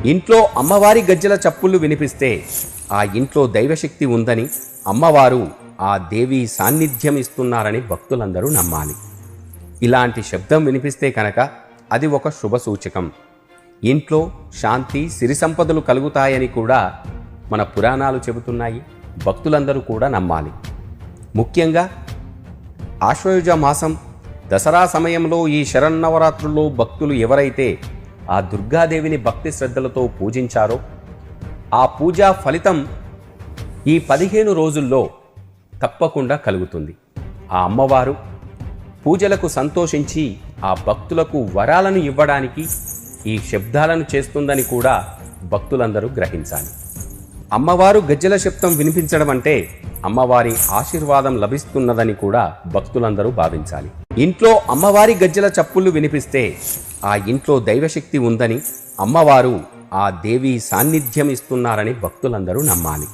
ఇంట్లో అమ్మవారి గజ్జెల చప్పుళ్ళు వినిపిస్తే ఆ ఇంట్లో దైవశక్తి ఉందని, అమ్మవారు ఆ దేవి సాన్నిధ్యం ఇస్తున్నారని భక్తులందరూ నమ్మాలి. ఇలాంటి శబ్దం వినిపిస్తే కనుక అది ఒక శుభ సూచకం. ఇంట్లో శాంతి, సిరి సంపదలు కలుగుతాయని కూడా మన పురాణాలు చెబుతున్నాయి. భక్తులందరూ కూడా నమ్మాలి. ముఖ్యంగా ఆశ్వయుజ మాసం దసరా సమయంలో ఈ శరన్నవరాత్రుల్లో భక్తులు ఎవరైతే ఆ దుర్గాదేవిని భక్తి శ్రద్ధలతో పూజించారో ఆ పూజా ఫలితం ఈ 15 రోజుల్లో తప్పకుండా కలుగుతుంది. ఆ అమ్మవారు పూజలకు సంతోషించి ఆ భక్తులకు వరాలను ఇవ్వడానికి ఈ శబ్దాలను చేస్తుందని కూడా భక్తులందరూ గ్రహించాలి. అమ్మవారు గజ్జెల శబ్దం వినిపించడం అంటే అమ్మవారి ఆశీర్వాదం లభిస్తున్నదని కూడా భక్తులందరూ భావించాలి. ఇంట్లో అమ్మవారి గజ్జెల చప్పుళ్ళు వినిపిస్తే ఆ ఇంట్లో దైవశక్తి ఉందని, అమ్మవారు ఆ దేవి సాన్నిధ్యం ఇస్తున్నారని భక్తులందరూ నమ్మాలి.